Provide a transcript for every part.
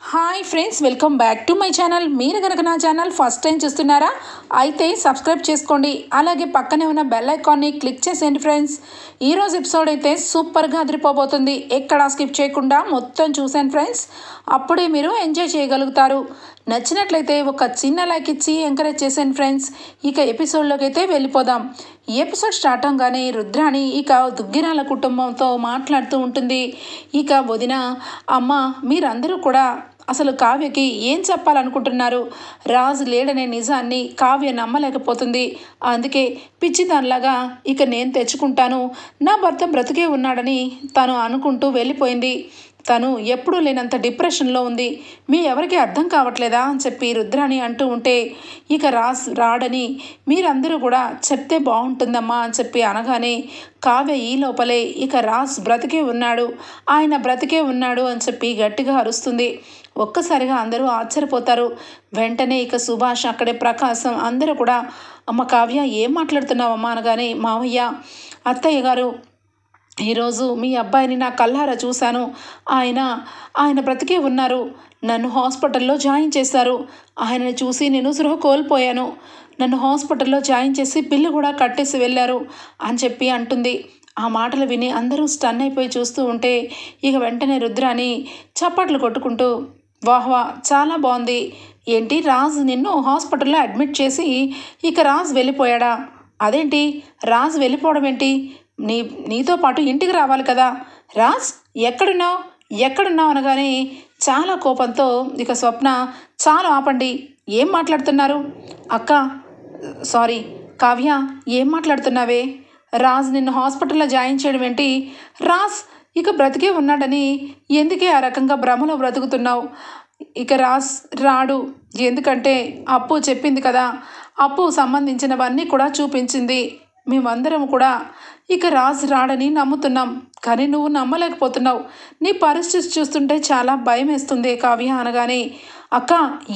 Hi friends, welcome back to my channel. మీరు కనుక నా ఛానల్ ఫస్ట్ టైం చూస్తున్నారా అయితే సబ్స్క్రైబ్ చేసుకోండి. అలాగే పక్కనే ఉన్న బెల్ ఐకాన్ని క్లిక్ చేసేయండి ఫ్రెండ్స్. ఈరోజు ఎపిసోడ్ అయితే సూపర్గా అదిరిపోబోతుంది. ఎక్కడా స్కిప్ చేయకుండా మొత్తం చూసాను ఫ్రెండ్స్. అప్పుడే మీరు ఎంజాయ్ చేయగలుగుతారు. నచ్చినట్లయితే ఒక చిన్న లైక్ ఇచ్చి ఎంకరేజ్ చేసాను ఫ్రెండ్స్. ఇక ఎపిసోడ్లోకి అయితే వెళ్ళిపోదాం. ఈ ఎపిసోడ్ స్టార్ట్ అవగానే రుద్రాణి ఇక దుగ్గిరాల కుటుంబంతో మాట్లాడుతూ ఉంటుంది. ఇక వదిన, అమ్మ, మీరందరూ కూడా అసలు కావ్యకి ఏం చెప్పాలనుకుంటున్నారు? రాజు లేడనే నిజాన్ని కావ్య నమ్మలేకపోతుంది. అందుకే పిచ్చిదానిలాగా ఇక నేను తెచ్చుకుంటాను, నా భర్త బ్రతికే ఉన్నాడని తను అనుకుంటూ వెళ్ళిపోయింది. తను ఎప్పుడూ లేనంత డిప్రెషన్లో ఉంది. మీ ఎవరికి అర్థం కావట్లేదా అని చెప్పి రుద్రాణి అంటూ ఉంటే, ఇక రాడని మీరందరూ కూడా చెప్తే బాగుంటుందమ్మా అని చెప్పి అనగానే కావ్య ఈ లోపలే ఇక బ్రతికే ఉన్నాడు, ఆయన బ్రతికే ఉన్నాడు అని చెప్పి గట్టిగా అరుస్తుంది. ఒక్కసారిగా అందరూ ఆశ్చర్యపోతారు. వెంటనే ఇక సుభాష్, అక్కడే ప్రకాశం అందరూ కూడా అమ్మ కావ్య ఏం మాట్లాడుతున్నావమ్మా అనగానే, మావయ్య, అత్తయ్య గారు, ఈరోజు మీ అబ్బాయిని నా కళ్ళారా చూశాను. ఆయన బ్రతికే ఉన్నారు. నన్ను హాస్పిటల్లో జాయిన్ చేశారు. ఆయనని చూసి నేను సృహ కోల్పోయాను. నన్ను హాస్పిటల్లో జాయిన్ చేసి బిల్లు కూడా కట్టేసి వెళ్ళారు అని చెప్పి అంటుంది. ఆ మాటలు విని అందరూ స్టన్ అయిపోయి చూస్తూ ఉంటే ఇక వెంటనే రుద్రాని చప్పట్లు కొట్టుకుంటూ, వాహ్వా, చాలా బాగుంది. ఏంటి, రాజు నిన్ను హాస్పిటల్లో అడ్మిట్ చేసి ఇక రాజు వెళ్ళిపోయాడా? అదేంటి, రాజు వెళ్ళిపోవడం ఏంటి? నీతో పాటు ఇంటికి రావాలి కదా. రాజ్, ఎక్కడున్నావు అనగానే చాలా కోపంతో ఇక స్వప్న, చాలా ఆపండి, ఏం మాట్లాడుతున్నారు? అక్క, సారీ కావ్య, ఏం మాట్లాడుతున్నావే? రాజ్ నిన్ను హాస్పిటల్లో జాయిన్ చేయడం ఏంటి? రాజ్ ఇక బ్రతికే ఉన్నాడని ఎందుకే ఆ రకంగా భ్రమలో బ్రతుకుతున్నావు? ఇక రాజ్ రాడు, ఎందుకంటే అప్పు చెప్పింది కదా, అప్పు సంబంధించినవన్నీ కూడా చూపించింది. మేమందరం కూడా ఇక రాజు రాడని నమ్ముతున్నాం, కానీ నువ్వు నమ్మలేకపోతున్నావు. నీ పరిస్థితి చూస్తుంటే చాలా భయం వేస్తుంది కావ్య అనగానే, అక్క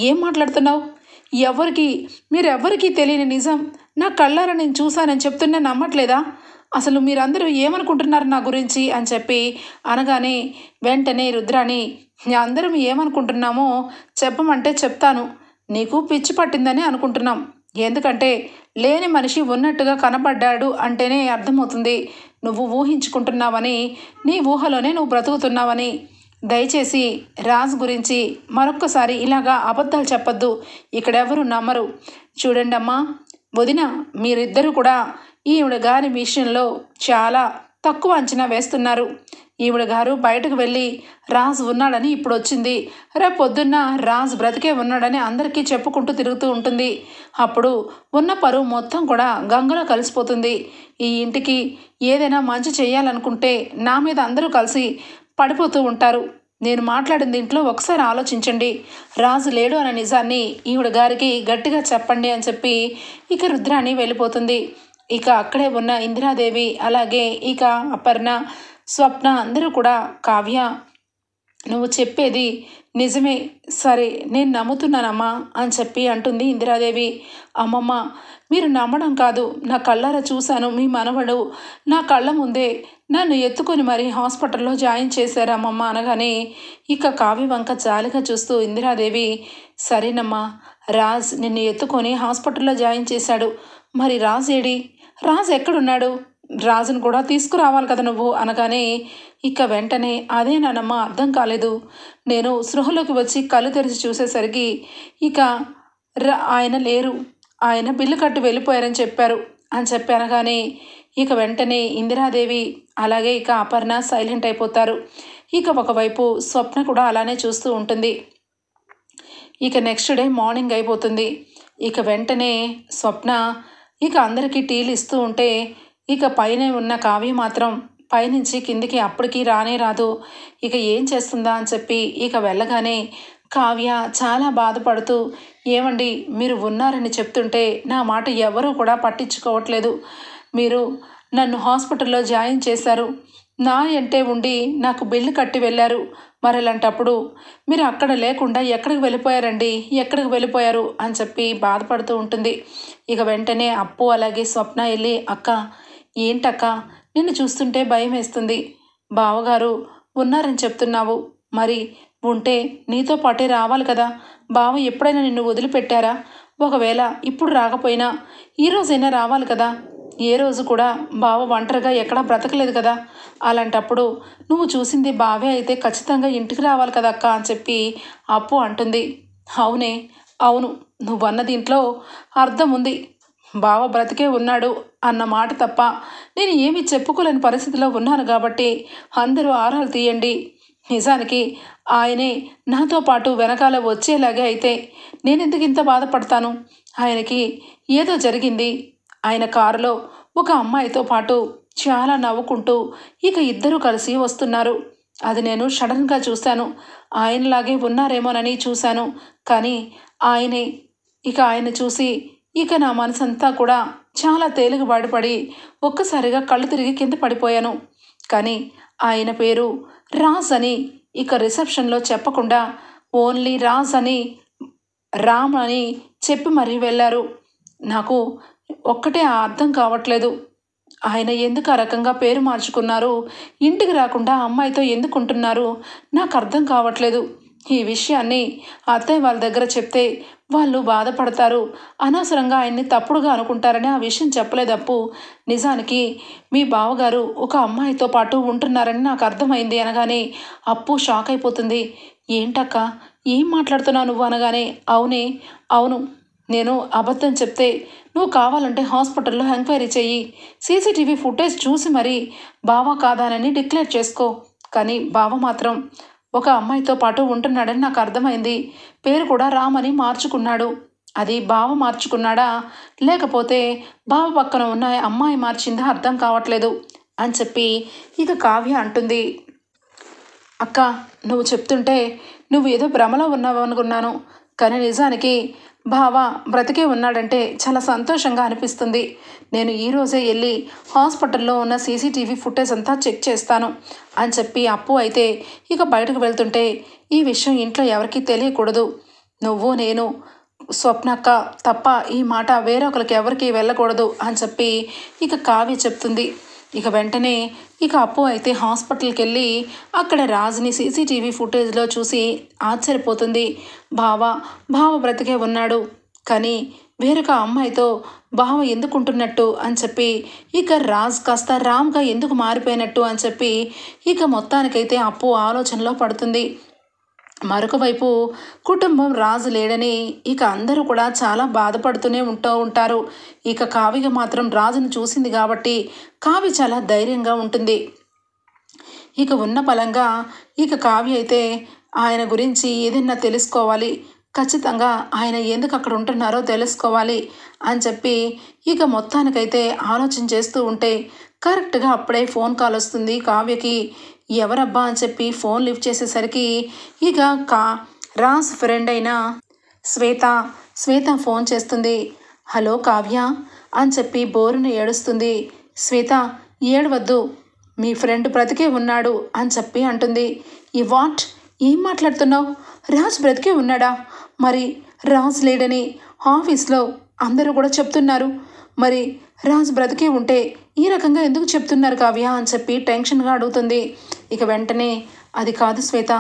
ఏం మాట్లాడుతున్నావు? మీరెవ్వరికీ తెలియని నిజం నా కళ్ళారా నేను చూశానని చెప్తున్నా నమ్మట్లేదా? అసలు మీరందరూ ఏమనుకుంటున్నారు నా గురించి అని చెప్పి అనగానే వెంటనే రుద్రాని, అందరం ఏమనుకుంటున్నామో చెప్పమంటే చెప్తాను. నీకు పిచ్చి పట్టిందని అనుకుంటున్నాం. ఎందుకంటే లేని మనిషి ఉన్నట్టుగా కనబడ్డాడు అంటేనే అర్థమవుతుంది నువ్వు ఊహించుకుంటున్నావని, నీ ఊహలోనే నువ్వు బ్రతుకుతున్నావని. దయచేసి రాజ్ గురించి మరొక్కసారి ఇలాగా అబద్ధాలు చెప్పొద్దు, ఇక్కడెవరు నమ్మరు. చూడండి అమ్మా, వదిన, మీరిద్దరూ కూడా ఈవిడ గారి విషయంలో చాలా తక్కువ అంచనా వేస్తున్నారు. ఈవిడ గారు బయటకు వెళ్ళి రాజు ఉన్నాడని ఇప్పుడు వచ్చింది, రేపు పొద్దున్న రాజు బ్రతికే ఉన్నాడని అందరికీ చెప్పుకుంటూ తిరుగుతూ ఉంటుంది. అప్పుడు ఉన్న పరువు మొత్తం కూడా గంగలో కలిసిపోతుంది. ఈ ఇంటికి ఏదైనా మంచి చేయాలనుకుంటే నా మీద అందరూ కలిసి పడిపోతూ ఉంటారు. నేను మాట్లాడిన దీంట్లో ఒకసారి ఆలోచించండి. రాజు లేడు అనే నిజాన్ని ఈవిడ గారికి గట్టిగా చెప్పండి అని చెప్పి ఇక రుద్రాణి వెళ్ళిపోతుంది. ఇక అక్కడే ఉన్న ఇందిరాదేవి, అలాగే ఇక అపర్ణ, స్వప్న అందరూ కూడా, కావ్య, నువ్వు చెప్పేది నిజమే, సరే నేను నమ్ముతున్నానమ్మా అని చెప్పి అంటుంది ఇందిరాదేవి. అమ్మమ్మ, మీరు నమ్మడం కాదు, నా కళ్ళారా చూశాను. మీ మనవడు నా కళ్ళ ముందే నన్ను ఎత్తుకొని మరీ హాస్పిటల్లో జాయిన్ చేశారమ్మమ్మ అనగానే ఇక కావ్య వంక జాలిగా చూస్తూ ఇందిరాదేవి, సరేనమ్మా, రాజ్ నిన్ను ఎత్తుకొని హాస్పిటల్లో జాయిన్ చేశాడు. మరి రాజ్ ఏడి? రాజ్ ఎక్కడున్నాడు? రాజును కూడా తీసుకురావాలి కదా నువ్వు అనగానే ఇక వెంటనే, అదేనానమ్మా, అర్థం కాలేదు. నేను సృహలోకి వచ్చి కళ్ళు తెరిచి చూసేసరికి ఇక ఆయన లేరు, ఆయన బిల్లు కట్టి వెళ్ళిపోయారని చెప్పారు అని చెప్పి అనగానే ఇక వెంటనే ఇందిరాదేవి, అలాగే ఇక అపర్ణ సైలెంట్ అయిపోతారు. ఇక ఒకవైపు స్వప్న కూడా అలానే చూస్తూ ఉంటుంది. ఇక నెక్స్ట్ డే మార్నింగ్ అయిపోతుంది. ఇక వెంటనే స్వప్న ఇక అందరికీ టీలు ఇస్తూ ఉంటే ఇక పైన ఉన్న కావ్య మాత్రం పైనుంచి కిందికి అప్పటికి రానే రాదు. ఇక ఏం చేస్తుందా అని చెప్పి ఇక వెళ్ళగానే కావ్య చాలా బాధపడుతూ, ఏమండి, మీరు ఉన్నారని చెప్తుంటే నా మాట ఎవరూ కూడా పట్టించుకోవట్లేదు. మీరు నన్ను హాస్పిటల్లో జాయిన్ చేశారు, నా అంటే ఉండి నాకు బిల్లు కట్టి వెళ్ళారు. మరి అలాంటప్పుడు మీరు అక్కడ లేకుండా ఎక్కడికి వెళ్ళిపోయారు అని చెప్పి బాధపడుతూ ఉంటుంది. ఇక వెంటనే అప్పు అలాగే స్వప్న వెళ్ళి, అక్క, ఏంటక్క, నిన్ను చూస్తుంటే భయం వేస్తుంది. బావగారు ఉన్నారని చెప్తున్నావు, మరి ఉంటే నీతో పాటే రావాలి కదా. బావ ఎప్పుడైనా నిన్ను వదిలిపెట్టారా? ఒకవేళ ఇప్పుడు రాకపోయినా ఈరోజైనా రావాలి కదా. ఏ రోజు కూడా బావ ఒంటరిగా ఎక్కడా బ్రతకలేదు కదా. అలాంటప్పుడు నువ్వు చూసింది బావే అయితే ఖచ్చితంగా ఇంటికి రావాలి కదా అక్క అని చెప్పి అప్పు అంటుంది. అవునే, అవును, నువ్వన్న దీంట్లో అర్థం ఉంది. బావ బ్రతికే ఉన్నాడు అన్న మాట తప్ప నేను ఏమీ చెప్పుకోలేని పరిస్థితిలో ఉన్నాను కాబట్టి అందరూ ఆరాలు తీయండి. నిజానికి ఆయనే నాతో పాటు వెనకాల వచ్చేలాగే అయితే నేనెందుకు ఇంత బాధపడతాను? ఆయనకి ఏదో జరిగింది. ఆయన కారులో ఒక అమ్మాయితో పాటు చాలా నవ్వుకుంటూ ఇక ఇద్దరూ కలిసి వస్తున్నారు. అది నేను సడన్గా చూశాను. ఆయనలాగే ఉన్నారేమోనని చూశాను. కానీ ఆయనే. ఇక ఆయన చూసి ఇక నా మనసంతా కూడా చాలా తేలికబాటుపడి ఒక్కసారిగా కళ్ళు తిరిగి కింద పడిపోయాను. కానీ ఆయన పేరు రాజ్ అని ఇక రిసెప్షన్లో చెప్పకుండా ఓన్లీ రాజ్ అని, రామ్ అని చెప్పి మరీ వెళ్ళారు. నాకు ఒక్కటే అర్థం కావట్లేదు. ఆయన ఎందుకు ఆ రకంగా పేరు మార్చుకున్నారు? ఇంటికి రాకుండా అమ్మాయితో ఎందుకు ఉంటున్నారు? నాకు అర్థం కావట్లేదు. ఈ విషయాన్ని అత్తయ్య వాళ్ళ దగ్గర చెప్తే వాళ్ళు బాధపడతారు. అనవసరంగా ఆయన్ని తప్పుడుగా అనుకుంటారని ఆ విషయం చెప్పలేదు అప్పు. నిజానికి మీ బావగారు ఒక అమ్మాయితో పాటు ఉంటున్నారని నాకు అర్థమైంది అనగానే అప్పు షాక్ అయిపోతుంది. ఏంటక్క, ఏం మాట్లాడుతున్నావు నువ్వు అనగానే అవునే, అవును, నేను అబద్ధం చెప్తే నువ్వు కావాలంటే హాస్పిటల్లో ఎంక్వైరీ చెయ్యి. సీసీటీవీ ఫుటేజ్ చూసి మరీ బావ కాదానని డిక్లేర్ చేసుకో. కానీ బావ మాత్రం ఒక అమ్మాయితో పాటు ఉంటున్నాడని నాకు అర్థమైంది. పేరు కూడా రామ్ అని మార్చుకున్నాడు. అది బావ మార్చుకున్నాడా లేకపోతే బావ పక్కన ఉన్న అమ్మాయి మార్చిందా అర్థం కావట్లేదు అని చెప్పి ఇక కావ్య అంటుంది. అక్క, నువ్వు చెప్తుంటే నువ్వు ఏదో భ్రమలో ఉన్నావు అనుకున్నాను. కానీ నిజానికి బావ బ్రతికే ఉన్నాడంటే చాలా సంతోషంగా అనిపిస్తుంది. నేను ఈరోజే వెళ్ళి హాస్పిటల్లో ఉన్న సీసీటీవీ ఫుటేజ్ అంతా చెక్ చేస్తాను అని చెప్పి అప్పు అయితే ఇక బయటకు వెళ్తుంటే ఈ విషయం ఇంట్లో ఎవరికీ తెలియకూడదు. నువ్వు నేను స్వప్నక్క తప్ప ఈ మాట వేరొకరికి ఎవరికి వెళ్ళకూడదు అని చెప్పి ఇక కావ్య చెప్తుంది. ఇక వెంటనే ఇక అప్పు అయితే హాస్పిటల్కి వెళ్ళి అక్కడ రాజుని సీసీటీవీ ఫుటేజ్లో చూసి ఆశ్చర్యపోతుంది. బావ బ్రతికే ఉన్నాడు. కానీ వేరొక అమ్మాయితో బావ ఎందుకుంటున్నట్టు అని చెప్పి ఇక రాజ్ కాస్త రామ్గా ఎందుకు మారిపోయినట్టు అని చెప్పి ఇక మొత్తానికైతే అప్పు ఆలోచనలో పడుతుంది. మరొక వైపు కుటుంబం రాజు లేడని ఇక అందరూ కూడా చాలా బాధపడుతూనే ఉంటారు. ఇక కావ్య మాత్రం రాజును చూసింది కాబట్టి కావ్య చాలా ధైర్యంగా ఉంటుంది. ఇక ఉన్న బలంగా ఇక కావ్య అయితే ఆయన గురించి ఏదైనా తెలుసుకోవాలి, ఖచ్చితంగా ఆయన ఎందుకు అక్కడ ఉంటున్నారో తెలుసుకోవాలి అని చెప్పి ఇక మొత్తానికైతే ఆలోచన చేస్తూ ఉంటే కరెక్ట్గా అప్పుడే ఫోన్ కాల్ వస్తుంది కావ్యకి. ఎవరబ్బా అని చెప్పి ఫోన్ లిఫ్ట్ చేసేసరికి ఇక రాజ్ ఫ్రెండ్ అయిన శ్వేత ఫోన్ చేస్తుంది. హలో కావ్య అని చెప్పి బోరును ఏడుస్తుంది. శ్వేత, ఏడవద్దు, మీ ఫ్రెండ్ బ్రతికే ఉన్నాడు అని చెప్పి అంటుంది. ఈ వాట్, ఏం మాట్లాడుతున్నావు? రాజ్ బ్రతికే ఉన్నాడా? మరి రాజ్ లేడని ఆఫీస్లో అందరూ కూడా చెప్తున్నారు. మరి రాజ్ బ్రతికే ఉంటే ఈ రకంగా ఎందుకు చెప్తున్నారు కావ్య అని చెప్పి టెన్షన్గా అడుగుతుంది. ఇక వెంటనే అది కాదు శ్వేత,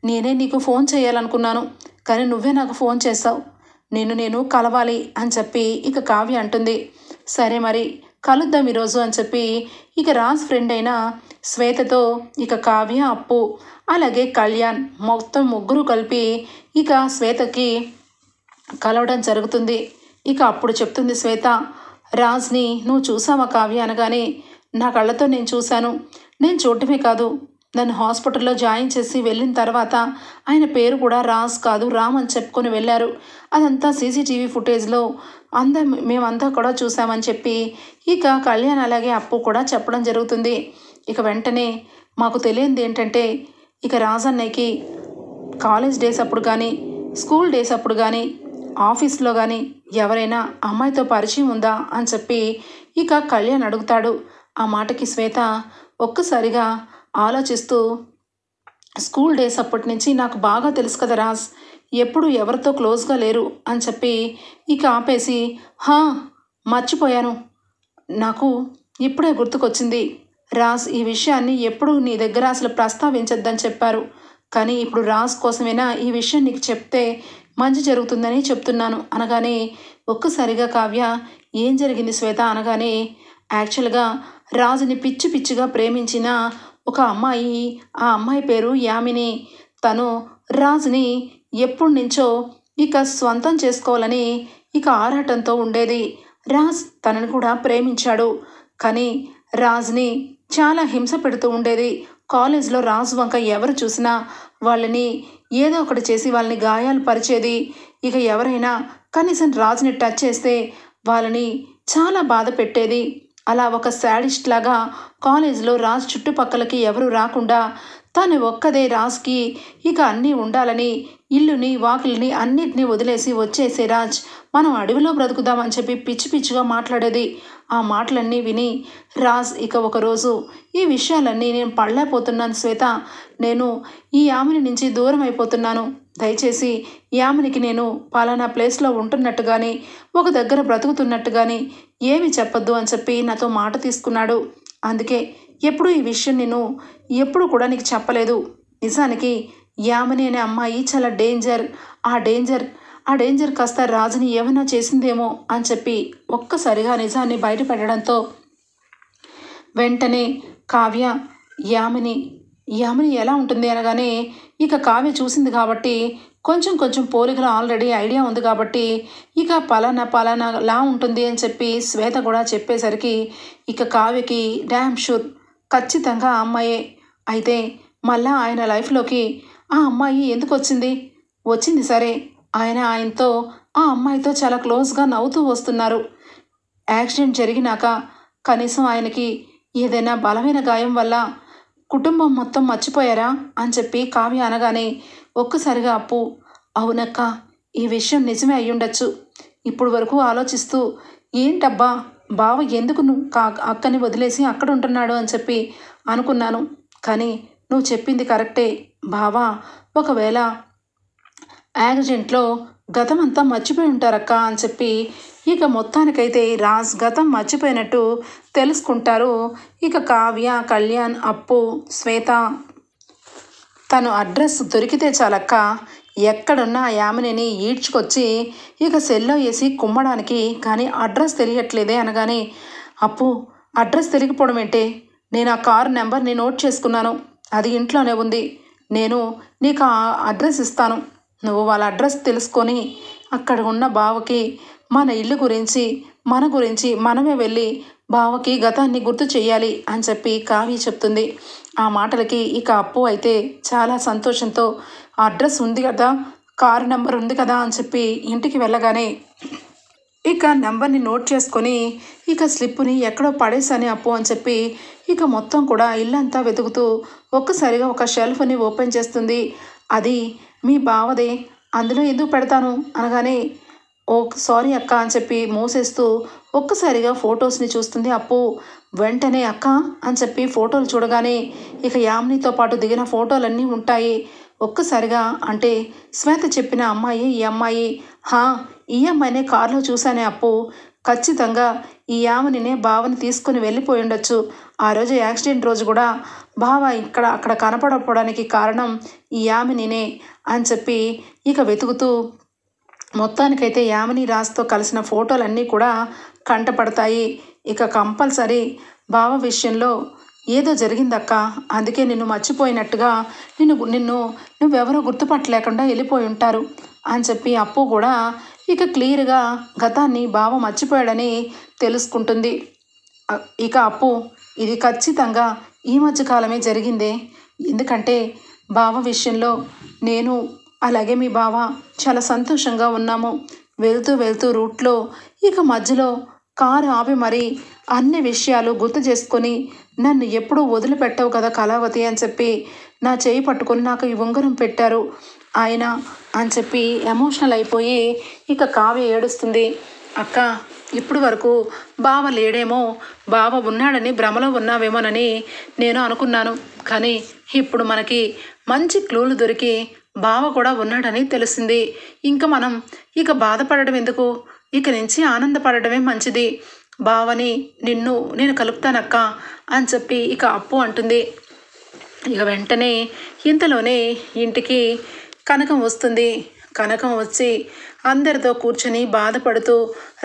నేనే నీకు ఫోన్ చేయాలనుకున్నాను, కానీ నువ్వే నాకు ఫోన్ చేసావు. నేను కలవాలి అని చెప్పి ఇక కావ్య అంటుంది. సరే మరి కలుద్దాం ఈరోజు అని చెప్పి ఇక రాజ్ ఫ్రెండ్ అయిన శ్వేతతో ఇక కావ్య, అప్పు అలాగే కళ్యాణ్ మొత్తం ముగ్గురు కలిపి ఇక శ్వేతకి కలవడం జరుగుతుంది. ఇక అప్పుడు చెప్తుంది శ్వేత, రాజ్ని నువ్వు చూసావా కావ్య అనగానే నా కళ్ళతో నేను చూశాను. నేను చూడటమే కాదు, నన్ను హాస్పిటల్లో జాయిన్ చేసి వెళ్ళిన తర్వాత ఆయన పేరు కూడా రాజ్ కాదు రామ్ అని చెప్పుకొని వెళ్ళారు. అదంతా సీసీటీవీ ఫుటేజ్లో మేమంతా కూడా చూసామని చెప్పి ఇక కళ్యాణ్ అలాగే అప్పు కూడా చెప్పడం జరుగుతుంది. ఇక వెంటనే మాకు తెలియంది ఏంటంటే ఇక రాజ్ అన్నయ్యకి కాలేజ్ డేస్ అప్పుడు కానీ స్కూల్ డేస్ అప్పుడు కానీ ఆఫీస్లో కానీ ఎవరైనా అమ్మాయితో పరిచయం ఉందా అని చెప్పి ఇక కళ్యాణ్ అడుగుతాడు. ఆ మాటకి శ్వేత ఒక్కసారిగా ఆలోచిస్తూ స్కూల్ డేస్ అప్పటి నుంచి నాకు బాగా తెలుసు కదా రాజ్, ఎప్పుడు ఎవరితో క్లోజ్గా లేరు అని చెప్పి ఇక ఆపేసి మర్చిపోయాను, నాకు ఇప్పుడే గుర్తుకొచ్చింది. రాజ్ ఈ విషయాన్ని ఎప్పుడు నీ దగ్గర అసలు ప్రస్తావించొద్దని చెప్పారు, కానీ ఇప్పుడు రాజ్ కోసమైనా ఈ విషయం నీకు చెప్తే మంచి జరుగుతుందని చెప్తున్నాను అనగానే ఒక్కసారిగా కావ్య ఏం జరిగింది శ్వేత అనగానే యాక్చువల్గా రాజుని పిచ్చి పిచ్చిగా ప్రేమించిన ఒక అమ్మాయి, ఆ అమ్మాయి పేరు యామిని. తను రాజుని ఎప్పటి నుంచో ఇక స్వంతం చేసుకోవాలని ఇక ఆరాటంతో ఉండేది. రాజ్ తనని కూడా ప్రేమించాడు. కానీ రాజ్ని చాలా హింస పెడుతూ ఉండేది. కాలేజ్లో రాజు వంక ఎవరు చూసినా వాళ్ళని ఏదో ఒకటి చేసి వాళ్ళని గాయాలు పరిచేది. ఇక ఎవరైనా కనీసం రాజుని టచ్ చేస్తే వాళ్ళని చాలా బాధ పెట్టేది. అలా ఒక శాడిస్ట్ లాగా కాలేజ్లో రాజ్ చుట్టుపక్కలకి ఎవరు రాకుండా తను ఒక్కదే రాజ్కి ఇక అన్నీ ఉండాలని ఇల్లుని వాకిలిని అన్నిటినీ వదిలేసి వచ్చేసే రాజ్ మనం అడవిలో బ్రతుకుదామని చెప్పి పిచ్చి పిచ్చిగా మాట్లాడేది. ఆ మాటలన్నీ విని రాజ్ ఇక ఒకరోజు ఈ విషయాలన్నీ నేను పడలేకపోతున్నాను శ్వేత, నేను ఈ యామిని నుంచి దూరం అయిపోతున్నాను. దయచేసి యామినికి నేను పలానా ప్లేస్లో ఉంటున్నట్టు కానీ ఒక దగ్గర బ్రతుకుతున్నట్టు కానీ ఏమి చెప్పొద్దు అని చెప్పి నాతో మాట తీసుకున్నాడు. అందుకే ఎప్పుడు ఈ విషయం నేను ఎప్పుడు కూడా నీకు చెప్పలేదు. నిజానికి యామిని అనే అమ్మాయి చాలా డేంజర్. ఆ డేంజర్ కాస్త రాజుని ఏమైనా చేసిందేమో అని చెప్పి ఒక్కసారిగా నిజాన్ని బయటపెట్టడంతో వెంటనే కావ్య యామిని ఎలా ఉంటుంది అనగానే ఇక కావ్య చూసింది కాబట్టి కొంచెం పోలికలు ఆల్రెడీ ఐడియా ఉంది కాబట్టి ఇక పలానా లా ఉంటుంది అని చెప్పి శ్వేత కూడా చెప్పేసరికి ఇక కావ్యకి డ్యామ్ షూర్ ఖచ్చితంగా ఆ అమ్మాయే. అయితే మళ్ళా ఆయన లైఫ్లోకి ఆ అమ్మాయి ఎందుకు వచ్చింది సరే, ఆయనతో ఆ అమ్మాయితో చాలా క్లోజ్గా నవ్వుతూ వస్తున్నారు. యాక్సిడెంట్ జరిగినాక కనీసం ఆయనకి ఏదైనా బలమైన గాయం వల్ల కుటుంబం మొత్తం మర్చిపోయారా అని చెప్పి కావ్య అనగానే ఒక్కసారిగా అప్పు అవునక్క, ఈ విషయం నిజమే అయ్యుండొచ్చు. ఇప్పుడు వరకు ఆలోచిస్తూ ఏంటబ్బా బావ ఎందుకు అక్కని వదిలేసి అక్కడ ఉంటున్నాడు అని చెప్పి అనుకున్నాను. కానీ నువ్వు చెప్పింది కరెక్టే బావా, ఒకవేళ యాక్సిడెంట్లో గతం అంతా మర్చిపోయి ఉంటారక్క అని చెప్పి ఇక మొత్తానికైతే రాజ్ గతం మర్చిపోయినట్టు తెలుసుకుంటారు. ఇక కావ్య, కళ్యాణ్, అప్పు, శ్వేత తను అడ్రస్ దొరికితే చాలక్క ఎక్కడున్నా యామినిని ఈడ్చుకొచ్చి ఇక సెల్లో వేసి కుమ్మడానికి, కానీ అడ్రస్ తెలియట్లేదే అనగానే అప్పు అడ్రస్ తెలియకపోవడం ఏంటే, నేను ఆ కారు నెంబర్ని నోట్ చేసుకున్నాను, అది ఇంట్లోనే ఉంది. నేను నీకు ఆ అడ్రస్ ఇస్తాను, నువ్వు వాళ్ళ అడ్రస్ తెలుసుకొని అక్కడ ఉన్న బావకి మన ఇల్లు గురించి మన గురించి మనమే వెళ్ళి బావకి గతాన్ని గుర్తు చెయ్యాలి అని చెప్పి కావ్య చెప్తుంది. ఆ మాటలకి ఇక అప్పు అయితే చాలా సంతోషంతో అడ్రస్ ఉంది కదా, కారు నెంబర్ ఉంది కదా అని చెప్పి ఇంటికి వెళ్ళగానే ఇక నెంబర్ని నోట్ చేసుకొని ఇక స్లిప్పుని ఎక్కడో పడేసాని అప్పు అని చెప్పి ఇక మొత్తం కూడా ఇల్లంతా వెతుకుతూ ఒక్కసారిగా ఒక షెల్ఫ్ని ఓపెన్ చేస్తుంది. అది మీ బావదే, అందులో ఎందుకు పెడతాను అనగానే ఓ సారీ అక్క అని చెప్పి మూసేస్తూ ఒక్కసారిగా ఫొటోస్ని చూస్తుంది అప్పు. వెంటనే అక్క అని చెప్పి ఫోటోలు చూడగానే ఇక యామినితో పాటు దిగిన ఫోటోలన్నీ ఉంటాయి. ఒక్కసారిగా అంటే శ్వేత చెప్పిన అమ్మాయి ఈ అమ్మాయి, ఈ అమ్మాయినే కారులో చూశానే అప్పు, ఖచ్చితంగా ఈ యామినినే బావని తీసుకుని వెళ్ళిపోయి ఉండొచ్చు. ఆ రోజు యాక్సిడెంట్ రోజు కూడా బావ అక్కడ కనపడకపోవడానికి కారణం ఈ యామినినే అని చెప్పి ఇక వెతుకుతూ మొత్తానికైతే యామిని రాజ్తో కలిసిన ఫోటోలన్నీ కూడా కంటపడతాయి. ఇక కంపల్సరీ బావ విషయంలో ఏదో జరిగిందక్క, అందుకే నిన్ను మర్చిపోయినట్టుగా నువ్వెవరో గుర్తుపట్టలేకుండా వెళ్ళిపోయి ఉంటారు అని చెప్పి అప్పు కూడా ఇక క్లియర్గా గతాన్ని బావ మర్చిపోయాడని తెలుసుకుంటుంది. ఇక అప్పు ఇది ఖచ్చితంగా ఈ మధ్యకాలమే జరిగిందే, ఎందుకంటే బావ విషయంలో నేను అలాగే మీ బావ చాలా సంతోషంగా ఉన్నాము. వెళ్తూ రూట్లో ఇక మధ్యలో కారు ఆపి మరి అన్ని విషయాలు గుర్తు చేసుకొని నన్ను ఎప్పుడూ వదిలిపెట్టవు కదా కళావతి అని చెప్పి నా చేయి పట్టుకొని నాకు ఈ ఉంగరం పెట్టారు ఆయన అని చెప్పి ఎమోషనల్ అయిపోయి ఇక కావ్య ఏడుస్తుంది. అక్క ఇప్పుడు వరకు బావ లేడేమో, బావ ఉన్నాడని భ్రమలో ఉన్నావేమోనని నేను అనుకున్నాను, కానీ ఇప్పుడు మనకి మంచి క్లూలు దొరికి బావ కూడా ఉన్నాడని తెలిసింది. ఇంకా మనం ఇక బాధపడడం ఎందుకు, ఇక నుంచి ఆనందపడడమే మంచిది. బావని నేను కలుపుతానక్క అని చెప్పి ఇక అప్పు అంటుంది. ఇక వెంటనే ఇంతలోనే ఇంటికి కనకం వస్తుంది. కనకం వచ్చి అందరితో కూర్చొని బాధపడుతూ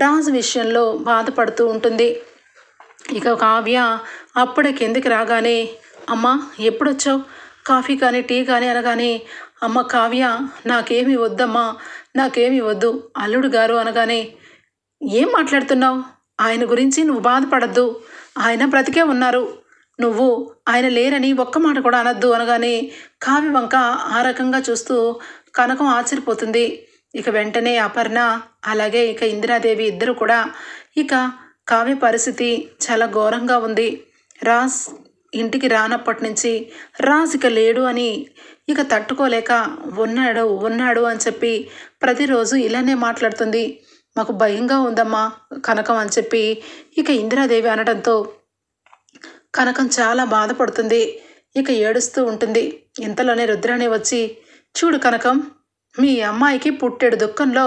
రాజు విషయంలో బాధపడుతూ ఉంటుంది. ఇక కావ్య అప్పుడే కిందికి రాగానే, అమ్మ ఎప్పుడొచ్చావు, కాఫీ కానీ టీ కానీ అనగానే, అమ్మ కావ్య నాకేమీ వద్దమ్మా, నాకేమీ వద్దు అల్లుడు గారు అనగానే, ఏం మాట్లాడుతున్నావు, ఆయన గురించి నువ్వు బాధపడద్దు, ఆయన బ్రతికే ఉన్నారు, నువ్వు ఆయన లేరని ఒక్క మాట కూడా అనద్దు అనగానే కావ్య వంక ఆ రకంగా చూస్తూ కనకం ఆశ్చర్యపోతుంది. ఇక వెంటనే అపర్ణ అలాగే ఇక ఇందిరాదేవి ఇద్దరు కూడా ఇక కావ్య పరిస్థితి చాలా ఘోరంగా ఉంది. రాజ్ ఇంటికి రానప్పటి నుంచి రాజ్ ఇక లేడు అని ఇక తట్టుకోలేక ఉన్నాడు అని చెప్పి ప్రతిరోజు ఇలానే మాట్లాడుతుంది. మాకు భయంగా ఉందమ్మా కనకం అని చెప్పి ఇక ఇందిరాదేవి అనడంతో కనకం చాలా బాధపడుతుంది. ఇక ఏడుస్తూ ఉంటుంది. ఇంతలోనే రుద్రాణి వచ్చి, చూడు కనకం, మీ అమ్మాయికి పుట్టెడు దుఃఖంలో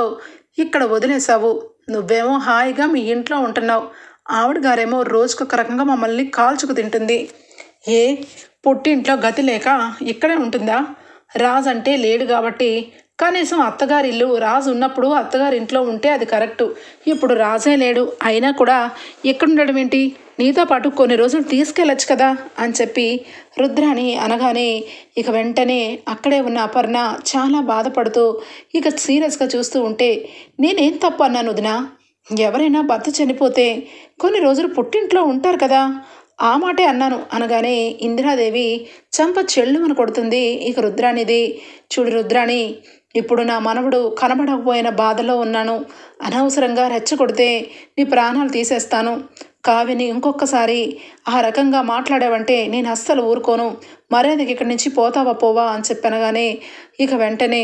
ఇక్కడ వదిలేసావు, నువ్వేమో హాయిగా మీ ఇంట్లో ఉంటున్నావు, ఆవిడ గారేమో రోజుకొక రకంగా మమ్మల్ని కాల్చుకు తింటుంది. ఏ పుట్టింట్లో గతి లేక ఇక్కడే ఉంటుందా, రాజు అంటే లేడు కాబట్టి కనీసం అత్తగారి ఇల్లు రాజు ఉన్నప్పుడు అత్తగారి ఇంట్లో ఉంటే అది కరెక్టు, ఇప్పుడు రాజే లేడు అయినా కూడా ఎక్కడుండడం ఏంటి, నీతో పాటు కొన్ని రోజులు తీసుకెళ్ళచ్చు కదా అని చెప్పి రుద్రాణి అనగానే ఇక వెంటనే అక్కడే ఉన్న అపర్ణ చాలా బాధపడుతూ ఇక సీరియస్గా చూస్తూ ఉంటే, నేనేం తప్పు అన్నాను వదినా, ఎవరైనా భర్త చనిపోతే కొన్ని రోజులు పుట్టింట్లో ఉంటారు కదా, ఆ మాటే అన్నాను అనగానే ఇందిరాదేవి చంప చెల్లుమని కొడుతుంది ఇక రుద్రాణిది. చూడు రుద్రాణి, ఇప్పుడు నా మనవడు కనబడకపోయిన బాధలో ఉన్నాను, అనవసరంగా రెచ్చగొడితే నీ ప్రాణాలు తీసేస్తాను, కావ్యని ఇంకొకసారి ఆ రకంగా మాట్లాడావంటే నేను అస్సలు ఊరుకోను, మర్యాదకి ఇక్కడి నుంచి పోతావా పోవా అని చెప్పనగానే ఇక వెంటనే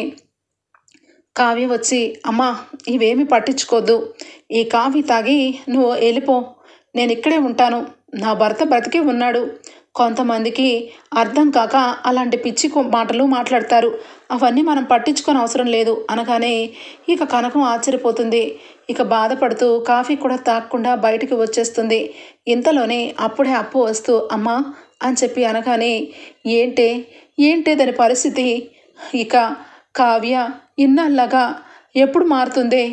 కావ్య వచ్చి, అమ్మా ఇవేమీ పట్టించుకోవద్దు, ఈ కాఫీ తాగి నువ్వు వెళ్ళిపో, నేను ఇక్కడే ఉంటాను, నా భర్త బ్రతికే ఉన్నాడు, కొంతమందికి అర్థం కాక అలాంటి పిచ్చి మాటలు మాట్లాడతారు, అవన్నీ మనం పట్టించుకొని అవసరం లేదు అనగానే ఇక కనకం ఆశ్చర్యపోతుంది. ఇక బాధపడుతూ కాఫీ కూడా తాగకుండా బయటికి వచ్చేస్తుంది. ఇంతలోనే అప్పుడే అప్పు వస్తూ అమ్మా అని చెప్పి అనగానే, ఏంటే దాని పరిస్థితి, ఇక కావ్య ఇన్నాళ్ళగా ఎప్పుడు మారుతుందే,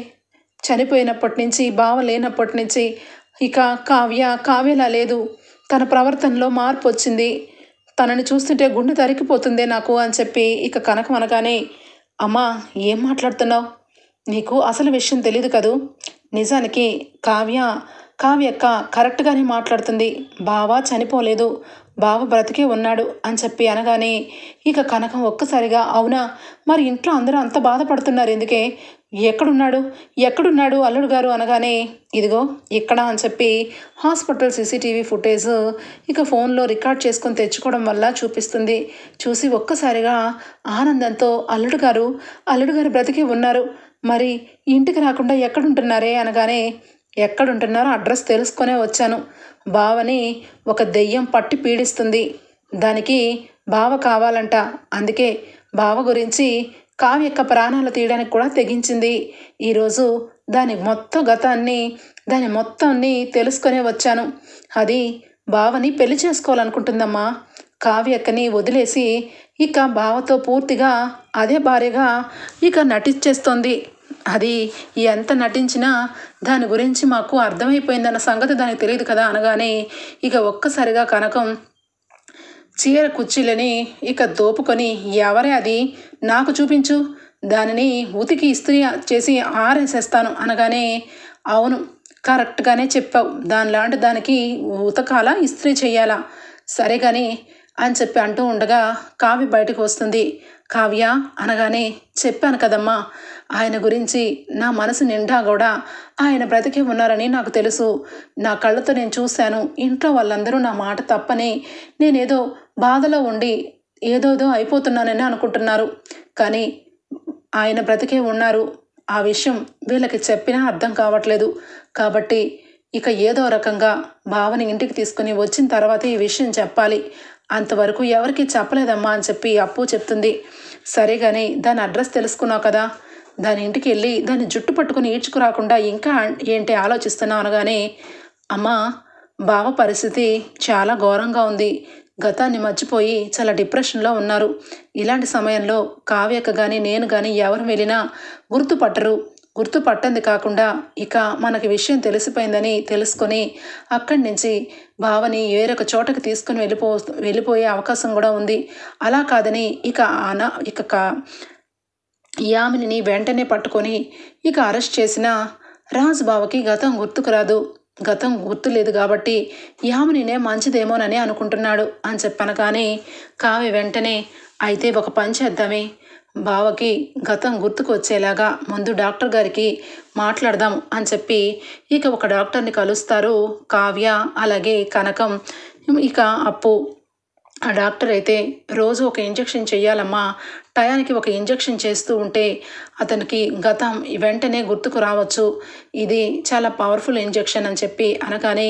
చనిపోయినప్పటి నుంచి బావ లేనప్పటి నుంచి ఇక కావ్యలా లేదు, తన ప్రవర్తనలో మార్పు వచ్చింది, తనని చూస్తుంటే గుండె తరికిపోతుందే నాకు అని చెప్పి ఇక కనకం అనగానే, అమ్మా ఏం మాట్లాడుతున్నావు, నీకు అసలు విషయం తెలియదు కదూ, నిజానికి కావ్యక్క కరెక్ట్గానే మాట్లాడుతుంది, బావ చనిపోలేదు, బావ బ్రతికే ఉన్నాడు అని చెప్పి అనగానే ఇక కనకం ఒక్కసారిగా అవునా, మరి ఇంట్లో అందరూ అంత బాధపడుతున్నారు ఎందుకే, ఎక్కడున్నాడు అల్లుడు గారు అనగానే ఇదిగో ఇక్కడ అని చెప్పి హాస్పిటల్ సీసీటీవీ ఫుటేజ్ ఇక ఫోన్లో రికార్డ్ చేసుకొని తెచ్చుకోవడం వల్ల చూపిస్తుంది. చూసి ఒక్కసారిగా ఆనందంతో అల్లుడు గారు బ్రతికి ఉన్నారు, మరి ఇంటికి రాకుండా ఎక్కడుంటున్నారే అనగానే ఎక్కడుంటున్నారో అడ్రస్ తెలుసుకొనే వచ్చాను, బావని ఒక దెయ్యం పట్టి పీడిస్తుంది, దానికి బావ కావాలంట, అందుకే బావ గురించి కావ్యక్క ప్రాణాలు తీయడానికి కూడా తెగించింది, ఈరోజు దాని మొత్తాన్ని తెలుసుకొనే వచ్చాను, అది బావని పెళ్లి చేసుకోవాలనుకుంటుందమ్మా, కావ్యక్కని వదిలేసి ఇక బావతో పూర్తిగా అదే భార్యగా ఇక నటించేస్తోంది, అది ఎంత నటించినా దాని గురించి మాకు అర్థమైపోయిందన్న సంగతి దానికి తెలియదు కదా అనగానే ఇక ఒక్కసారిగా కనకం చీర కుర్చీలని ఇక దోపుకొని, ఎవరే అది నాకు చూపించు, దానిని ఉతికి ఇస్త్రీ చేసి ఆరేసేస్తాను అనగానే అవును కరెక్ట్గానే చెప్పావు, దానిలాంటి దానికి ఉతకాలా ఇస్త్రీ చెయ్యాలా, సరే కానీ అని చెప్పి అంటూ ఉండగా కావ్య బయటకు వస్తుంది. కావ్య అనగానే చెప్పాను కదమ్మా, ఆయన గురించి నా మనసు నిండా కూడా ఆయన బ్రతికే ఉన్నారని నాకు తెలుసు, నా కళ్ళతో నేను చూశాను, ఇంట్లో వాళ్ళందరూ నా మాట తప్పని నేనేదో బాధలో ఉండి ఏదోదో అయిపోతున్నానని అనుకుంటున్నారు, కానీ ఆయన బ్రతికే ఉన్నారు, ఆ విషయం వీళ్ళకి చెప్పినా అర్థం కావట్లేదు, కాబట్టి ఇక ఏదో రకంగా బావని ఇంటికి తీసుకుని వచ్చిన తర్వాత ఈ విషయం చెప్పాలి, అంతవరకు ఎవరికి చెప్పలేదమ్మా అని చెప్పి అప్పు చెప్తుంది. సరే కానీ దాని అడ్రస్ తెలుసుకున్నావు కదా, దాని ఇంటికి వెళ్ళి దాన్ని జుట్టు పట్టుకుని ఈడ్చుకురాకుండా ఇంకా ఏంటి ఆలోచిస్తున్నావు అనగానే అమ్మా బావ పరిస్థితి చాలా ఘోరంగా ఉంది, గతాన్ని మర్చిపోయి చాలా డిప్రెషన్లో ఉన్నారు. ఇలాంటి సమయంలో కావ్యక కానీ నేను కానీ ఎవరు వెళ్ళినా గుర్తుపట్టరు. గుర్తుపట్టంది కాకుండా ఇక మనకి విషయం తెలిసిపోయిందని తెలుసుకొని అక్కడి నుంచి భావని వేరొక చోటకి తీసుకుని వెళ్ళిపోయే అవకాశం కూడా ఉంది. అలా కాదని ఇక యామినిని వెంటనే పట్టుకొని ఇక అరెస్ట్ చేసిన రాజు బావకి గతం గుర్తుకు రాదు. గతం గుర్తులేదు కాబట్టి యామినినే మంచిదేమోనని అనుకుంటున్నాడు అని చెప్పాను. కానీ కావ్య వెంటనే అయితే ఒక పని చేద్దామే, బావకి గతం గుర్తుకు వచ్చేలాగా ముందు డాక్టర్ గారికి మాట్లాడదాం అని చెప్పి ఇక ఒక డాక్టర్ని కలుస్తారు కావ్య అలాగే కనకం. ఇక అప్పు ఆ డాక్టర్ అయితే రోజు ఒక ఇంజెక్షన్ చెయ్యాలమ్మా, టయానికి ఒక ఇంజెక్షన్ చేస్తూ ఉంటే అతనికి గతం వెంటనే గుర్తుకు రావచ్చు, ఇది చాలా పవర్ఫుల్ ఇంజెక్షన్ అని చెప్పి అనగానే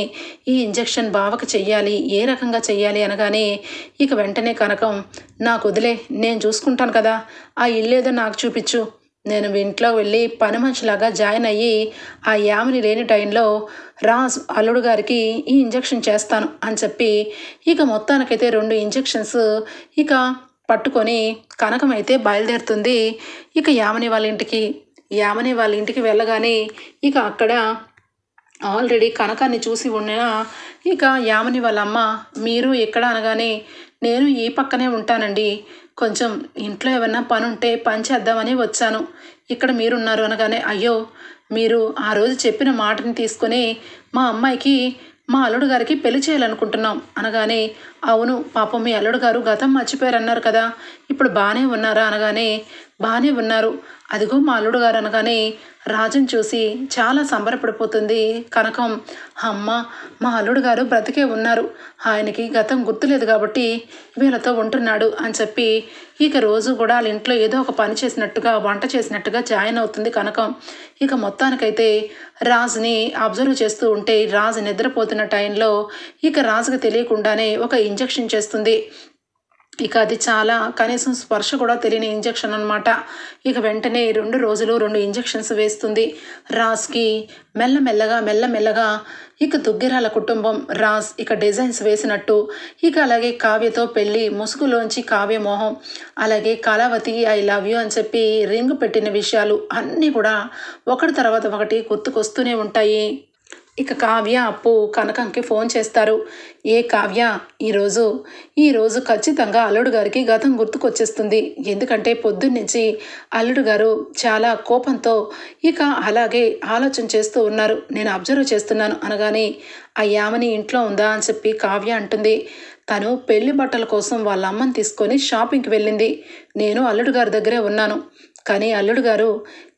ఈ ఇంజెక్షన్ బావకు చెయ్యాలి, ఏ రకంగా చెయ్యాలి అనగానే ఇక వెంటనే కనకం నాకు వదిలే, నేను చూసుకుంటాను కదా, ఆ ఇల్లేదో నాకు చూపించు, నేను ఇంట్లో వెళ్ళి పని మనిషిలాగా జాయిన్ అయ్యి ఆ యామిని లేని టైంలో రాజ్ అల్లుడు గారికి ఈ ఇంజెక్షన్ చేస్తాను అని చెప్పి ఇక మొత్తానికైతే 2 ఇంజెక్షన్స్ ఇక పట్టుకొని కనకం అయితే బయలుదేరుతుంది ఇక యామిని వాళ్ళ ఇంటికి. యామిని వాళ్ళ ఇంటికి వెళ్ళగానే ఇక అక్కడ ఆల్రెడీ కనకాన్ని చూసి ఉన్న ఇక యామిని వాళ్ళ అమ్మ మీరు ఎక్కడ అనగానే నేను ఈ పక్కనే ఉంటానండి, కొంచెం ఇంట్లో ఏమన్నా పని ఉంటే పని చేద్దామని వచ్చాను, ఇక్కడ మీరున్నారు అనగానే అయ్యో మీరు ఆ రోజు చెప్పిన మాటని తీసుకొని మా అమ్మాయికి మా అల్లుడు గారికి పెళ్లి చేయాలనుకుంటున్నాం అనగానే అవును పాపం మీ అల్లుడు గారు గతం మర్చిపోయారు అన్నారు కదా, ఇప్పుడు బాగానే ఉన్నారా అనగానే బాగానే ఉన్నారు, అదిగో మా అల్లుడు గారు అనగానే రాజుని చూసి చాలా సంబరపడిపోతుంది కనకం. అమ్మ మా అల్లుడు గారు బ్రతికే ఉన్నారు, ఆయనకి గతం గుర్తులేదు కాబట్టి వీళ్ళతో ఉంటున్నాడు అని చెప్పి ఇక రోజు కూడా వాళ్ళ ఇంట్లో ఏదో ఒక పని చేసినట్టుగా వంట చేసినట్టుగా జాయిన్ అవుతుంది కనకం. ఇక మొత్తానికైతే రాజుని అబ్జర్వ్ చేస్తూ ఉంటే రాజు నిద్రపోతున్న టైంలో ఇక రాజుకి తెలియకుండానే ఒక ఇంజెక్షన్ చేస్తుంది. ఇక అది చాలా కనీసం స్పర్శ కూడా తెలియని ఇంజెక్షన్ అనమాట. ఇక వెంటనే 2 రోజులు 2 ఇంజెక్షన్స్ వేస్తుంది రాజ్కి. మెల్లమెల్లగా ఇక దుగ్గిరాల కుటుంబం రాజ్ ఇక డిజైన్స్ వేసినట్టు ఇక అలాగే కావ్యతో పెళ్ళి ముసుగులోంచి కావ్య మోహం అలాగే కళావతి ఐ లవ్ యూ అని చెప్పి రింగ్ పెట్టిన విషయాలు అన్నీ కూడా ఒకటి తర్వాత ఒకటి గుర్తుకొస్తూనే ఉంటాయి. ఇక కావ్య అప్పు కనకంకి ఫోన్ చేస్తారు. ఏ కావ్య ఈరోజు ఖచ్చితంగా అల్లుడు గారికి గతం గుర్తుకొచ్చేస్తుంది, ఎందుకంటే పొద్దున్నుంచి అల్లుడు గారు చాలా కోపంతో ఇక అలాగే ఆలోచన చేస్తూ ఉన్నారు, నేను అబ్జర్వ్ చేస్తున్నాను అనగానే ఆ యామని ఇంట్లో ఉందా అని చెప్పి కావ్య అంటుంది. తను పెళ్లి బట్టల కోసం వాళ్ళ అమ్మని తీసుకొని షాపింగ్కి వెళ్ళింది, నేను అల్లుడు గారి దగ్గరే ఉన్నాను, కానీ అల్లుడు గారు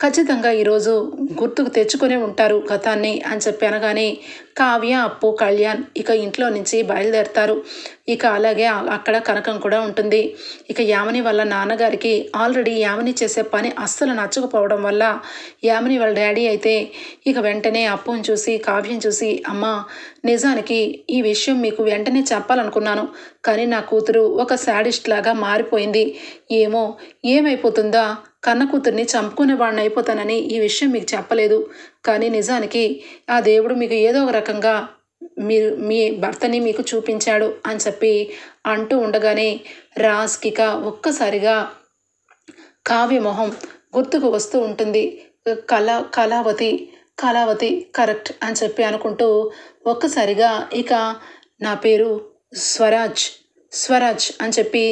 ఖచ్చితంగా ఈరోజు గుర్తుకు తెచ్చుకునే ఉంటారు గతాన్ని అని చెప్పి అనగానే కావ్య అప్పు కళ్యాణ్ ఇక ఇంట్లో నుంచి బయలుదేరుతారు. ఇక అలాగే అక్కడ కనకం కూడా ఉంటుంది. ఇక యామిని వాళ్ళ నాన్నగారికి ఆల్రెడీ యామిని చేసే పని అస్సలు నచ్చకపోవడం వల్ల యామిని వాళ్ళ డాడీ అయితే ఇక వెంటనే అప్పుని చూసి కావ్యం చూసి అమ్మ నిజానికి ఈ విషయం మీకు వెంటనే చెప్పాలనుకున్నాను, కానీ నా కూతురు ఒక శాడిస్ట్ లాగా మారిపోయింది, ఏమైపోతుందా కన్న కూతుర్ని చంపుకునేవాడిని అయిపోతానని ఈ విషయం మీకు చెప్పలేదు, కానీ నిజానికి ఆ దేవుడు మీకు ఏదో ఒక రకంగా మీ భర్తని మీకు చూపించాడు అని చెప్పి అంటూ ఉండగానే రాజ్కిక ఒక్కసారిగా కావ్య మొహం గుర్తుకు వస్తూ ఉంటుంది. కళావతి కరెక్ట్ అని చెప్పి అనుకుంటూ ఒక్కసారిగా ఇక నా పేరు స్వరాజ్ అని చెప్పి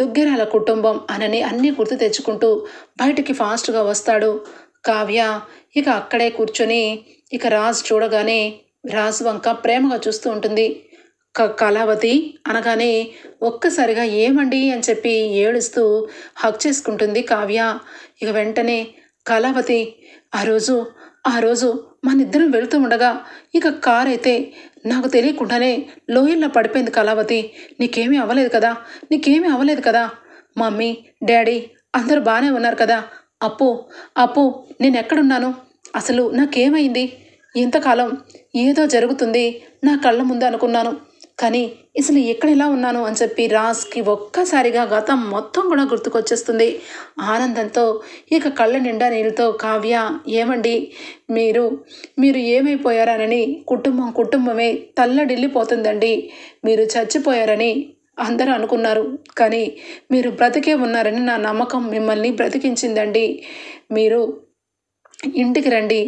దుగ్గిరాల కుటుంబం అనని అన్నీ గుర్తు తెచ్చుకుంటూ బయటికి ఫాస్ట్గా వస్తాడు. కావ్య ఇక అక్కడే కూర్చొని ఇక రాజ్ చూడగానే రాజు వంక ప్రేమగా చూస్తూ ఉంటుంది. కళావతి అనగానే ఒక్కసారిగా ఏమండి అని చెప్పి ఏడుస్తూ హక్ చేసుకుంటుంది కావ్య. ఇక వెంటనే కళావతి ఆ రోజు మనిద్దరం వెళుతూ ఉండగా ఇక కార్ అయితే నాకు తెలియకుండానే లోయల్లో పడిపోయింది కళావతి, నీకేమీ అవ్వలేదు కదా, మమ్మీ డాడీ అందరూ బాగానే ఉన్నారు కదా, అప్పు నేను ఎక్కడున్నాను, అసలు నాకేమైంది, ఇంతకాలం ఏదో జరుగుతుంది నా కళ్ళ ముందు అనుకున్నాను, కానీ అసలు ఎక్కడ ఇలా ఉన్నాను అని చెప్పి రాజ్కి ఒక్కసారిగా గతం మొత్తం కూడా గుర్తుకొచ్చేస్తుంది. ఆనందంతో ఇక కళ్ళ నిండా నీళ్ళతో కావ్య ఏమండి మీరు ఏమైపోయారనని కుటుంబమే తల్లడిల్లిపోతుందండి, మీరు చచ్చిపోయారని అందరూ అనుకున్నారు. కానీ మీరు బ్రతికే ఉన్నారని నా నమ్మకం మిమ్మల్ని బ్రతికించిందండి. మీరు ఇంటికి రండి.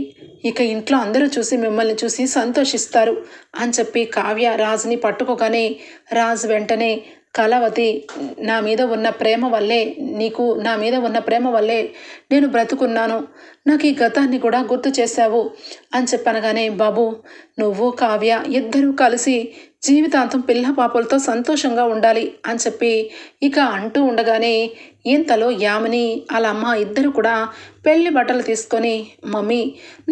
ఇక ఇంట్లో అందరూ చూసి మిమ్మల్ని చూసి సంతోషిస్తారు అని చెప్పి కావ్య రాజుని పట్టుకోగానే రాజు వెంటనే కళావతి నా మీద ఉన్న ప్రేమ వల్లే నీకు నా మీద ఉన్న ప్రేమ వల్లే నేను బ్రతుకున్నాను. నాకు ఈ గతాన్ని కూడా గుర్తు చేశావు అని చెప్పనగానే బాబు నువ్వు కావ్య ఇద్దరూ కలిసి జీవితాంతం పిల్ల పాపలతో సంతోషంగా ఉండాలి అని చెప్పి ఇక అంటూ ఉండగానే ఇంతలో యామిని వాళ్ళ అమ్మ ఇద్దరు కూడా పెళ్లి బట్టలు తీసుకొని మమ్మీ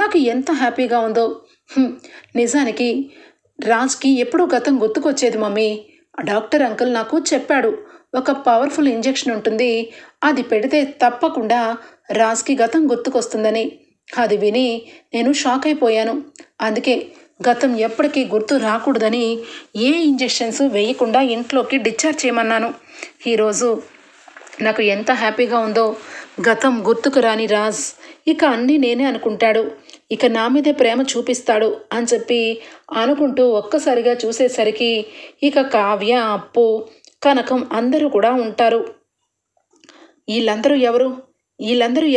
నాకు ఎంత హ్యాపీగా ఉందో. నిజానికి రాజ్కి ఎప్పుడూ గతం గుర్తుకొచ్చేది మమ్మీ. డాక్టర్ అంకుల్ నాకు చెప్పాడు ఒక పవర్ఫుల్ ఇంజెక్షన్ ఉంటుంది, అది పెడితే తప్పకుండా రాజ్కి గతం గుర్తుకొస్తుందని. అది విని నేను షాక్ అయిపోయాను. అందుకే గతం ఎప్పటికీ గుర్తు రాకూడదని ఏ ఇంజెక్షన్స్ వేయకుండా ఇంట్లోకి డిశ్చార్జ్ చేయమన్నాను. ఈరోజు నాకు ఎంత హ్యాపీగా ఉందో. గతం గుర్తుకు రాని రాజ్ ఇక అన్నీ నేనే అనుకుంటాడు, ఇక నా మీదే ప్రేమ చూపిస్తాడు అని చెప్పి అనుకుంటూ ఒక్కసారిగా చూసేసరికి ఇక కావ్య అప్పు కనకం అందరూ కూడా ఉంటారు. వీళ్ళందరూ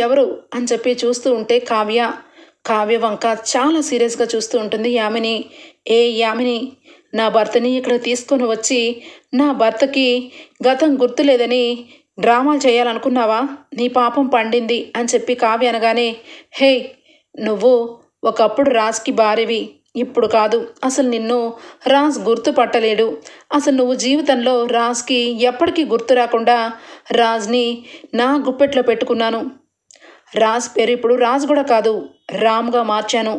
ఎవరు అని చెప్పి చూస్తూ ఉంటే కావ్య వంక చాలా సీరియస్గా చూస్తూ ఉంటుంది యామిని. యామిని నా భర్తని ఇక్కడ తీసుకొని వచ్చి నా భర్తకి గతం గుర్తులేదని డ్రామాలు చేయాలనుకున్నావా? నీ పాపం పండింది అని చెప్పి కావ్య అనగానే హే నువ్వు ఒకప్పుడు రాజ్కి భార్యవి, ఇప్పుడు కాదు. అసలు నిన్ను రాజ్ గుర్తుపట్టలేడు. అసలు నువ్వు జీవితంలో రాజ్కి ఎప్పటికీ గుర్తు రాకుండా రాజ్ని నా గుప్పెట్లో పెట్టుకున్నాను. రాజ్ పేరు ఇప్పుడు రాజ్ కూడా కాదు, రామ్గా మార్చాను.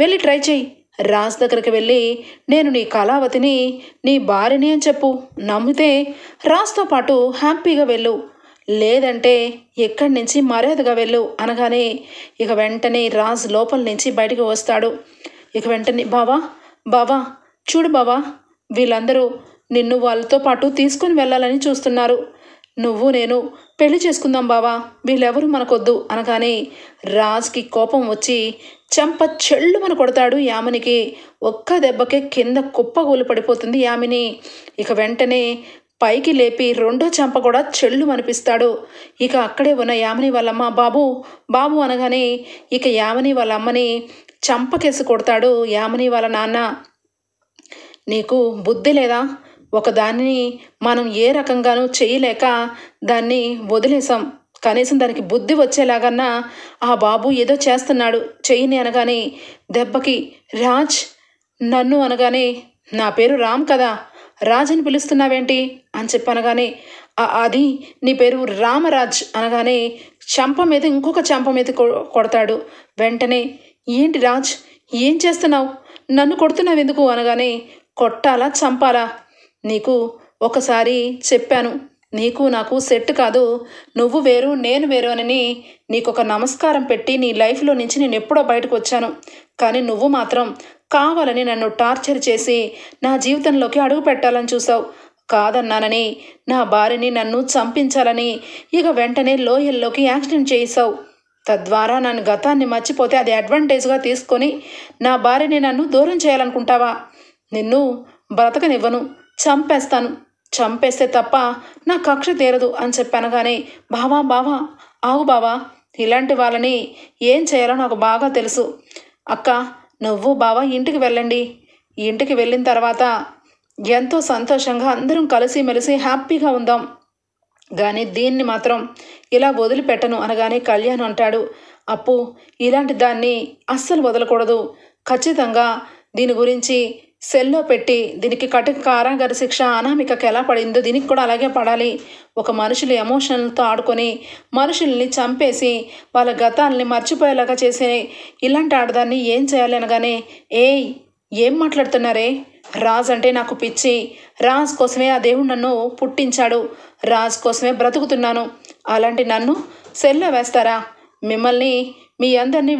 వెళ్ళి ట్రై చేయి. రాజ్ దగ్గరికి వెళ్ళి నేను నీ కళావతిని నీ భార్యని అని చెప్పు. నమ్మితే రాజ్తో పాటు హ్యాపీగా వెళ్ళు, లేదంటే ఎక్కడి నుంచి మర్యాదగా వెళ్ళు అనగానే ఇక వెంటనే రాజ్ లోపల నుంచి బయటకు వస్తాడు. ఇక వెంటనే బావా చూడు బావా, వీళ్ళందరూ నిన్ను వాళ్ళతో పాటు తీసుకొని వెళ్ళాలని చూస్తున్నారు. నువ్వు నేను పెళ్లి చేసుకుందాం బావా, వీళ్ళెవరు మనకొద్దు అనగానే రాజ్కి కోపం వచ్చి చెంప చెళ్ళుమన కొడతాడు యామినికి. ఒక్క దెబ్బకే కింద కుప్పగూలు పడిపోతుంది యామిని. ఇక వెంటనే పైకి లేపి రెండో చెంప కూడా చెళ్ళు అనిపిస్తాడు. ఇక అక్కడే ఉన్న యామిని వాళ్ళమ్మ బాబు అనగానే ఇక యామిని వాళ్ళ అమ్మని చంపకేసి కొడతాడు యామిని వాళ్ళ నాన్న. నీకు బుద్ధి లేదా? ఒకదాన్ని మనం ఏ రకంగానూ చేయలేక దాన్ని వదిలేసాం. కనీసం దానికి బుద్ధి వచ్చేలాగన్నా ఆ బాబు ఏదో చేస్తున్నాడు, చెయ్యని అనగానే దెబ్బకి రాజ్ నన్ను అనగానే నా పేరు రామ్ కదా, రాజ్ అని పిలుస్తున్నావేంటి అని చెప్పనగానే అది నీ పేరు రామరాజ్ అనగానే చంప మీద ఇంకొక చంప మీద కొడతాడు. వెంటనే ఏంటి రాజ్ ఏం చేస్తున్నావు, నన్ను కొడుతున్నావు ఎందుకు అనగానే కొట్టాలా చంపాలా? నీకు ఒకసారి చెప్పాను, నీకు నాకు సెట్ కాదు, నువ్వు వేరు నేను వేరు అని నీకు ఒక నమస్కారం పెట్టి నీ లైఫ్లో నుంచి నేను ఎప్పుడో బయటకు వచ్చాను. కానీ నువ్వు మాత్రం కావాలని నన్ను టార్చర్ చేసి నా జీవితంలోకి అడుగు పెట్టాలని చూసావు. కాదన్నానని నా భార్యని నన్ను చంపించాలని ఇక వెంటనే లోయల్లోకి యాక్సిడెంట్ చేసావు. తద్వారా నన్ను గతాన్ని మర్చిపోతే అది అడ్వాంటేజ్గా తీసుకొని నా భార్యని నన్ను దూరం చేయాలనుకుంటావా? నిన్ను బ్రతకనివ్వను, చంపేస్తాను. చంపేస్తే తప్ప నా కక్ష తీరదు అని చెప్పనగానే బావా ఆగు బావా, ఇలాంటి వాళ్ళని ఏం చేయాలో నాకు బాగా తెలుసు. అక్క నువ్వు బావా ఇంటికి వెళ్ళండి. ఇంటికి వెళ్ళిన తర్వాత ఎంతో సంతోషంగా అందరం కలిసిమెలిసి హ్యాపీగా ఉందాం, కానీ దీన్ని మాత్రం ఇలా వదిలిపెట్టను అనగానే కళ్యాణ్ అంటాడు, అప్పు ఇలాంటి దాన్ని అస్సలు వదలకూడదు. ఖచ్చితంగా దీని గురించి సెల్లో పెట్టి దీనికి కఠిన కారాగార శిక్ష అనామికకి ఎలా పడిందో దీనికి కూడా అలాగే పడాలి. ఒక మనుషులు ఎమోషనల్తో ఆడుకొని మనుషుల్ని చంపేసి వాళ్ళ గతాలని మర్చిపోయేలాగా చేసే ఇలాంటి ఆడదాన్ని ఏం చేయాలి అనగానే ఏం మాట్లాడుతున్నారే? రాజ్ అంటే నాకు పిచ్చి. రాజ్ కోసమే ఆ దేవుడు నన్ను పుట్టించాడు, రాజ్ కోసమే బ్రతుకుతున్నాను. అలాంటి నన్ను సెల్లో వేస్తారా? మిమ్మల్ని మీ అందరినీ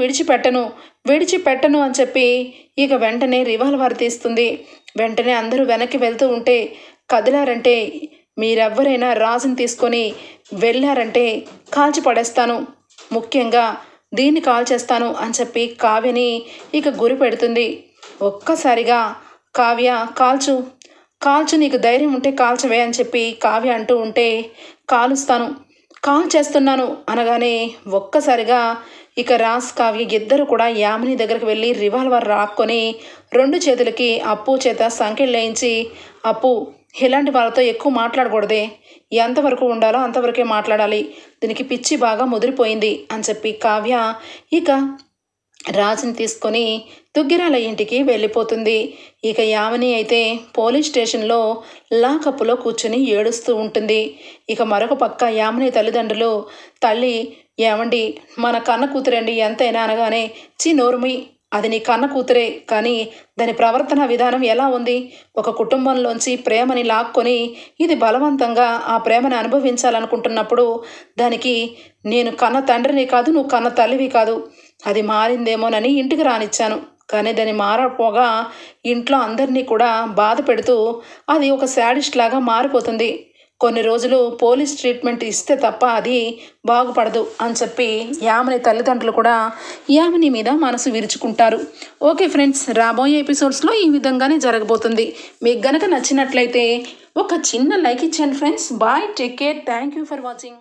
విడిచిపెట్టను అని చెప్పి ఇక వెంటనే రివాల్వర్ తీస్తుంది. వెంటనే అందరూ వెనక్కి వెళ్తూ ఉంటే కదిలారంటే మీరెవ్వరైనా రాజుని తీసుకొని వెళ్ళారంటే కాల్చి పడేస్తాను, ముఖ్యంగా దీన్ని కాల్చేస్తాను అని చెప్పి కావ్యని ఇక గురి పెడుతుంది. ఒక్కసారిగా కావ్య కాల్చు కాల్చు, నీకు ధైర్యం ఉంటే కాల్చవే అని చెప్పి కావ్య అంటూ ఉంటే, కాలుస్తాను, కాల్ చేస్తున్నాను అనగానే ఒక్కసారిగా ఇక రాజ్ కావ్య ఇద్దరు కూడా యామిని దగ్గరికి వెళ్ళి రివాల్వర్ రాక్కొని 2 చేతులకి అప్పు చేత సంకెళ్ళు వేయించి, అప్పు ఇలాంటి వాళ్ళతో ఎక్కువ మాట్లాడకూడదే, ఎంతవరకు ఉండాలో అంతవరకే మాట్లాడాలి, దీనికి పిచ్చి బాగా ముదిరిపోయింది అని చెప్పి కావ్య ఇక రాజుని తీసుకొని దుగ్గిరాల ఇంటికి వెళ్ళిపోతుంది. ఇక యామిని అయితే పోలీస్ స్టేషన్లో లాకప్పులో కూర్చుని ఏడుస్తూ ఉంటుంది. ఇక మరొక పక్క యామిని తల్లిదండ్రులు, తల్లి ఏమండి మన కన్న కూతురండి ఎంతైనా అనగానే, నోరుమి, అది నీ కన్న కూతురే, కానీ దాని ప్రవర్తన విధానం ఎలా ఉంది, ఒక కుటుంబంలోంచి ప్రేమని లాక్కొని ఇది బలవంతంగా ఆ ప్రేమను అనుభవించాలనుకుంటున్నప్పుడు దానికి నేను కన్న తండ్రిని కాదు, నువ్వు కన్న తల్లివి కాదు, అది మారిందేమోనని ఇంటికి రానిచ్చాను, కానీ దాన్ని మారపోగా ఇంట్లో అందరినీ కూడా బాధ పెడుతూ అది ఒక శాడిస్ట్ లాగా మారిపోతుంది, కొన్ని రోజులు పోలీస్ ట్రీట్మెంట్ ఇస్తే తప్ప అది బాగుపడదు అని చెప్పి యామిని తల్లిదండ్రులు కూడా యామిని మీద మనసు విరుచుకుంటారు. ఓకే ఫ్రెండ్స్, రాబోయే ఎపిసోడ్స్లో ఈ విధంగానే జరగబోతుంది. మీకు గనక నచ్చినట్లయితే ఒక చిన్న లైక్ ఇచ్చేయండి friends. Bye, take care, thank you for watching.